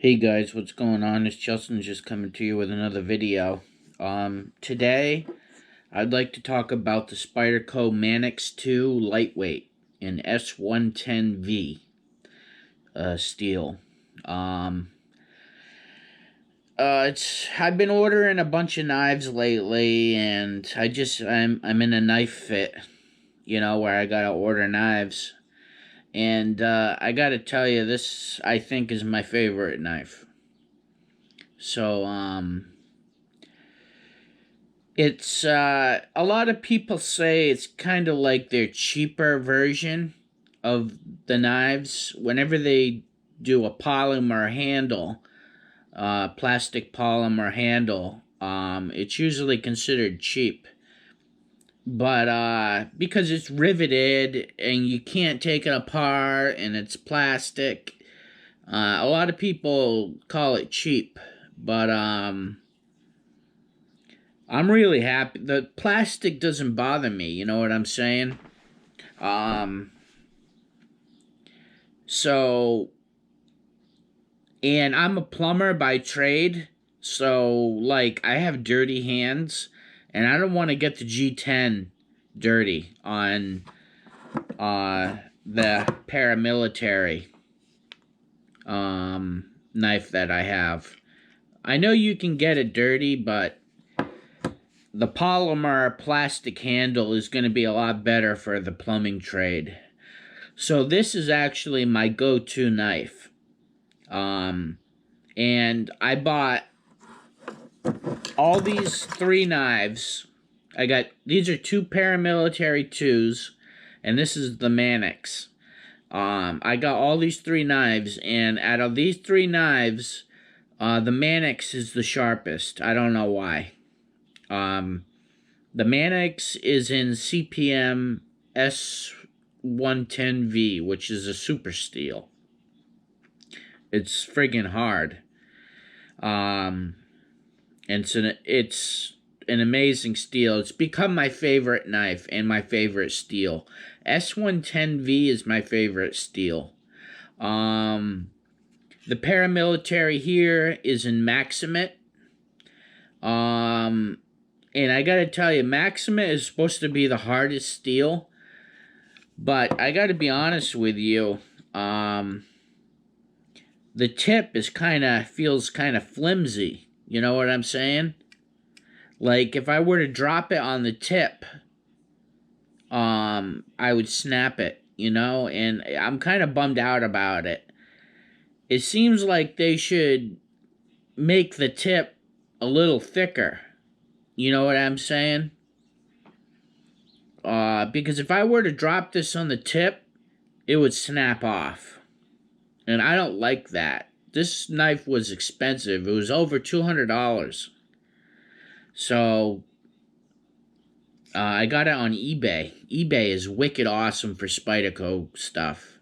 Hey guys, what's going on? It's Justin just coming to you with another video. Today I'd like to talk about the Spyderco Manix 2 Lightweight in S110V steel. Um, I've been ordering a bunch of knives lately, and I'm in a knife fit, where I gotta order knives. And I gotta tell you, this I think is my favorite knife. So, it's, a lot of people say it's kind of like their cheaper version of the knives. Whenever they do a polymer handle, plastic polymer handle, it's usually considered cheap. But, because it's riveted and you can't take it apart and it's plastic, a lot of people call it cheap. But, I'm really happy. The plastic doesn't bother me, you know what I'm saying? Um, so, and I'm a plumber by trade, so, like, I have dirty hands, and I don't want to get the G10 dirty on, the paramilitary, knife that I have. I know you can get it dirty, but the polymer plastic handle is going to be a lot better for the plumbing trade. So this is actually my go-to knife. And I bought all these three knives. These are two paramilitary 2s, and this is the Manix. I got all these three knives, and out of these three knives, the Manix is the sharpest. I don't know why. The Manix is in CPM S110V, which is a super steel. It's friggin' hard. And it's an amazing steel. It's become my favorite knife and my favorite steel. S110V is my favorite steel. The paramilitary here is in Maximate. And I gotta tell you, Maximate is supposed to be the hardest steel. But I gotta be honest with you, the tip feels kind of flimsy. You know what I'm saying? Like, if I were to drop it on the tip, I would snap it, and I'm kind of bummed out about it. It seems like they should make the tip a little thicker. You know what I'm saying? Because if I were to drop this on the tip, it would snap off. And I don't like that. This knife was expensive. It was over $200. So, I got it on eBay. eBay is wicked awesome for Spyderco stuff.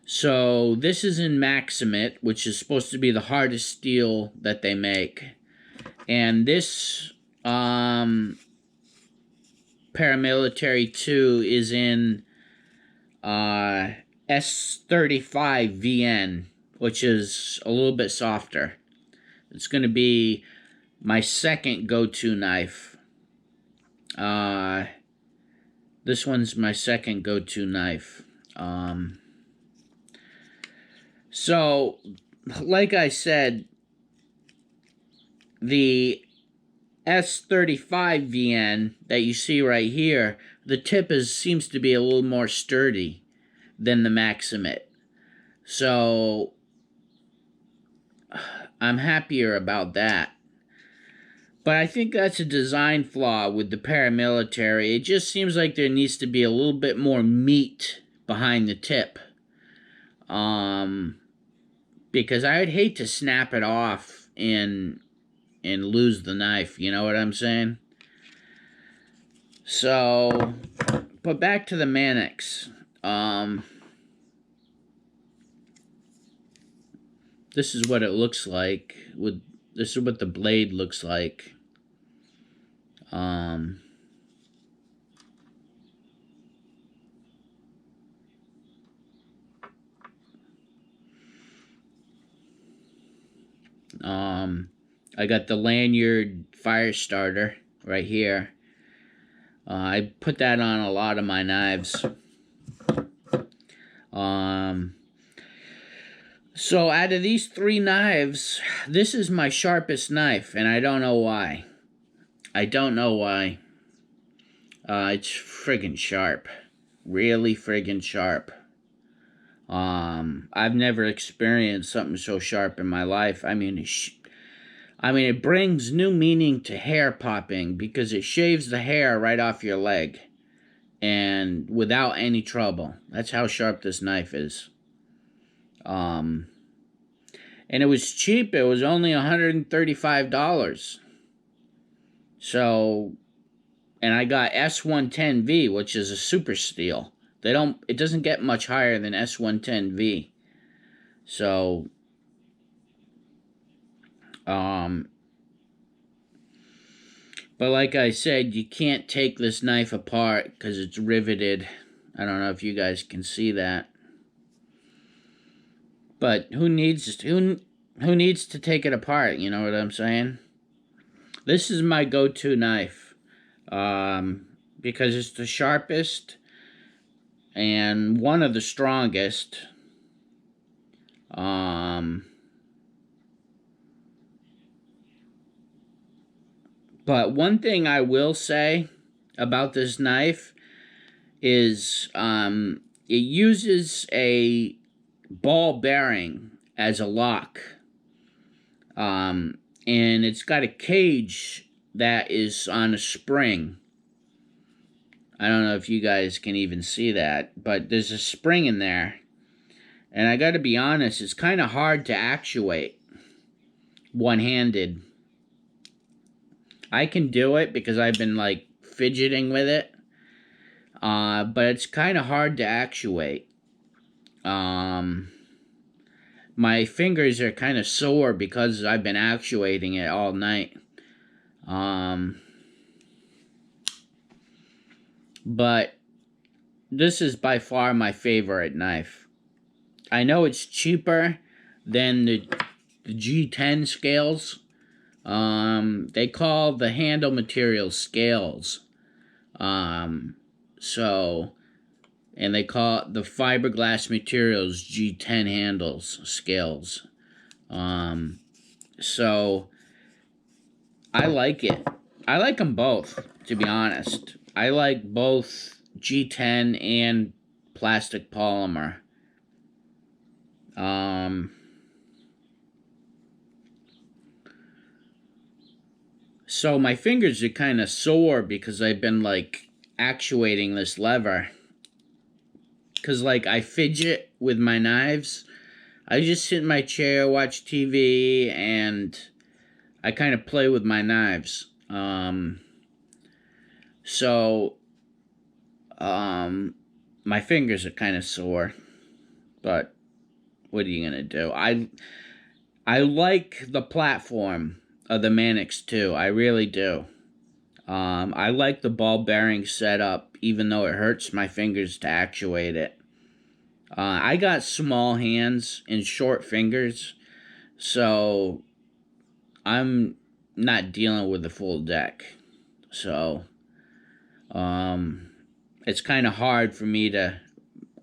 So, this is in Maximate, which is supposed to be the hardest steel that they make. And this, paramilitary 2 is in, S35VN, which is a little bit softer. It's going to be my second go-to knife. This one's my second go-to knife. So, like I said, the S35VN that you see right here, the tip seems to be a little more sturdy than the Maximate. So, I'm happier about that. But I think that's a design flaw with the paramilitary. It just seems like there needs to be a little bit more meat behind the tip. Because I would hate to snap it off and lose the knife, you know what I'm saying? So, but back to the Manix. This is what it looks like. This is what the blade looks like. I got the lanyard fire starter right here. I put that on a lot of my knives. So out of these 3 knives, this is my sharpest knife, and I don't know why. I don't know why. It's friggin' sharp. Really friggin' sharp. I've never experienced something so sharp in my life. I mean, it brings new meaning to hair popping because it shaves the hair right off your leg. And without any trouble. That's how sharp this knife is. And it was cheap. It was only $135. So, and I got S110V, which is a super steel. It doesn't get much higher than S110V. So, but like I said, you can't take this knife apart because it's riveted. I don't know if you guys can see that. But who needs to take it apart, you know what I'm saying? This is my go-to knife. Because it's the sharpest and one of the strongest. But one thing I will say about this knife is it uses a ball bearing as a lock. And it's got a cage that is on a spring. I don't know if you guys can even see that, but there's a spring in there. And I gotta be honest, it's kind of hard to actuate one-handed. I can do it because I've been like fidgeting with it. But it's kind of hard to actuate. My fingers are kind of sore because I've been actuating it all night. But this is by far my favorite knife. I know it's cheaper than the G10 scales. They call the handle material scales. And they call it the fiberglass materials G10 handles scales. So I like it. I like them both, to be honest. I like both G10 and plastic polymer. So my fingers are kind of sore because I've been like actuating this lever. Because like I fidget with my knives. I just sit in my chair, watch TV, and I kind of play with my knives. My fingers are kind of sore. But what are you going to do? I like the platform of the Manix too. I really do. I like the ball bearing setup, even though it hurts my fingers to actuate it. I got small hands and short fingers, so I'm not dealing with the full deck. So, it's kind of hard for me to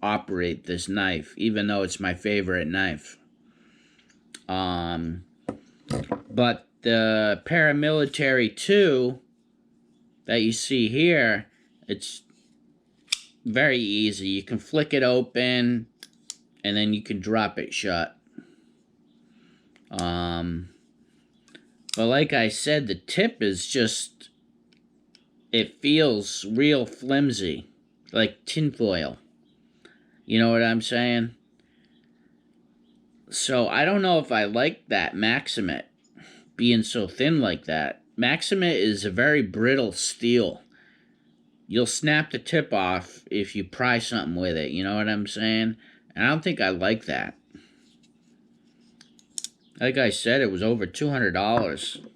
operate this knife, even though it's my favorite knife. But the Paramilitary 2 that you see here, it's very easy. You can flick it open and then you can drop it shut. But like I said, the tip is just, it feels real flimsy, like tinfoil. You know what I'm saying? So I don't know if I like that Maximate being so thin like that. Maximate is a very brittle steel. You'll snap the tip off if you pry something with it, you know what I'm saying? And I don't think I like that. Like I said, it was over $200.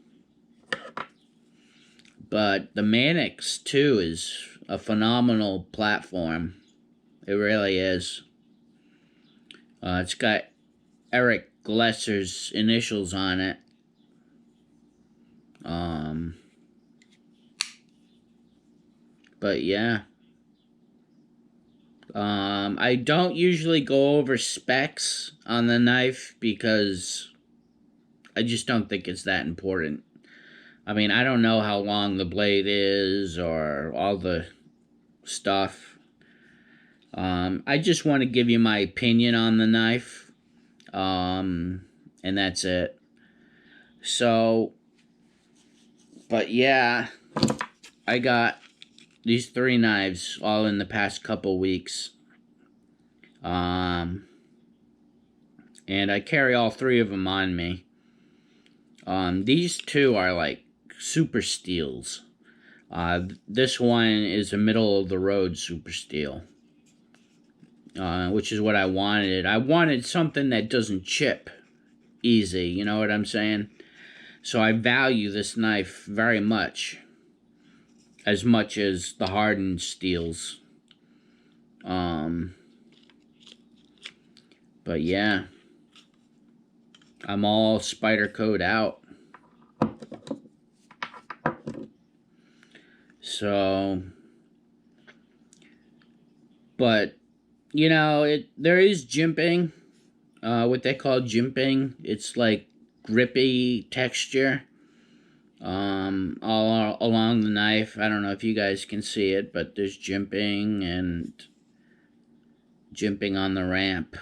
But the Manix 2 is a phenomenal platform. It really is. It's got Eric Glesser's initials on it. But yeah. I don't usually go over specs on the knife because I just don't think it's that important. I mean, I don't know how long the blade is or all the stuff. I just want to give you my opinion on the knife. And that's it. So, but yeah, I got these 3 knives all in the past couple weeks. And I carry all 3 of them on me. These 2 are like super steels. This one is a middle of the road super steel. Which is what I wanted. I wanted something that doesn't chip easy, you know what I'm saying? So I value this knife very much as the hardened steels. But yeah, I'm all Spyderco'd out. So, but you know, there is jimping, what they call jimping. It's like grippy texture, all along the knife. I don't know if you guys can see it, but there's jimping and jimping on the ramp,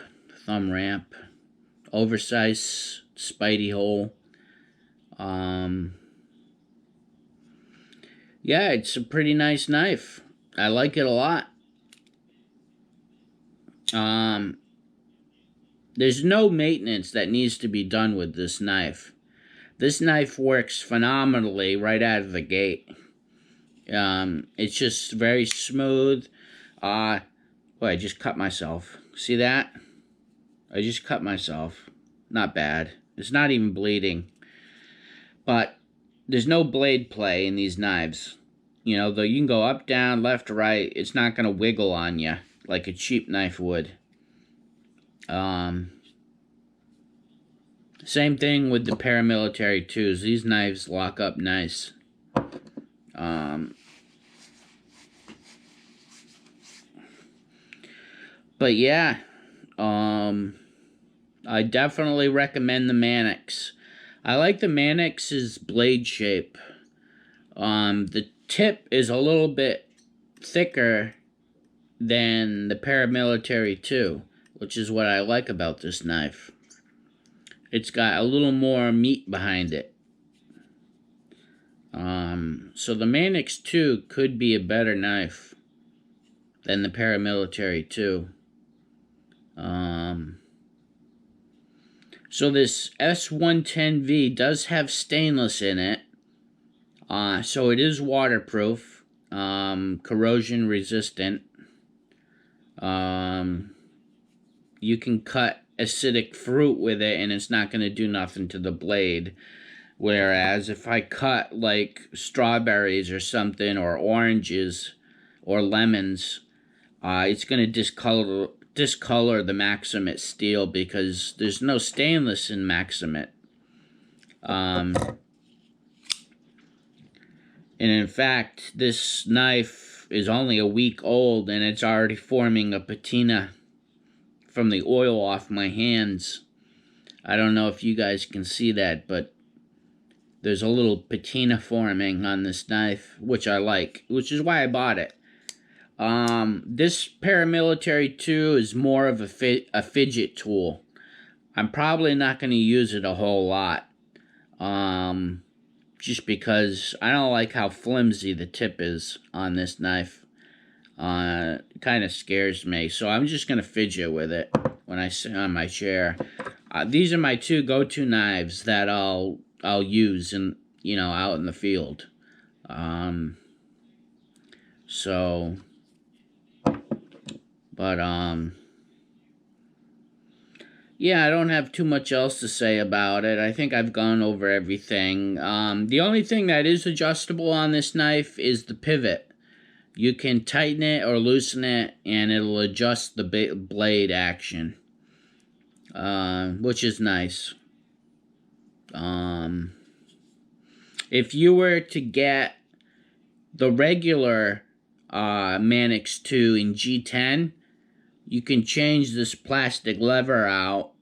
thumb ramp, oversized spidey hole. Yeah, it's a pretty nice knife. I like it a lot. There's no maintenance that needs to be done with this knife. This knife works phenomenally right out of the gate. It's just very smooth. Oh, I just cut myself. See that? I just cut myself. Not bad. It's not even bleeding. But there's no blade play in these knives. You know, though you can go up, down, left, right. It's not going to wiggle on you like a cheap knife would. Same thing with the paramilitary 2s. These knives lock up nice. But yeah, I definitely recommend the Manix. I like the Manix's blade shape. The tip is a little bit thicker than the paramilitary 2, which is what I like about this knife. It's got a little more meat behind it. So the Manix 2 could be a better knife than the paramilitary 2. So this S110V does have stainless in it. So it is waterproof, corrosion resistant. You can cut acidic fruit with it and it's not going to do nothing to the blade. Whereas if I cut like strawberries or something, or oranges or lemons, it's going to discolor the Maximate steel because there's no stainless in Maximate. And in fact, this knife is only a week old and it's already forming a patina from the oil off my hands. I don't know if you guys can see that, but there's a little patina forming on this knife, which I like, which is why I bought it. This paramilitary 2 is more of a fidget tool. I'm probably not going to use it a whole lot. Just because I don't like how flimsy the tip is on this knife. It kind of scares me. So I'm just going to fidget with it when I sit on my chair. These are my 2 go-to knives that I'll use in, you know, out in the field. Yeah, I don't have too much else to say about it. I think I've gone over everything. The only thing that is adjustable on this knife is the pivot. You can tighten it or loosen it, and it'll adjust the blade action, which is nice. If you were to get the regular Manix 2 in G10, you can change this plastic lever out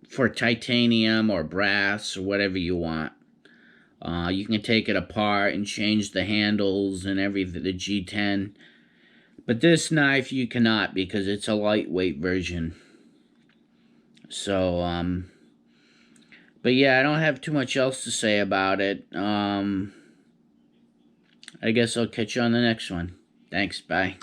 for titanium or brass or whatever you want. You can take it apart and change the handles and everything, the G10. But this knife you cannot because it's a lightweight version. So, but yeah, I don't have too much else to say about it. I guess I'll catch you on the next one. Thanks, bye.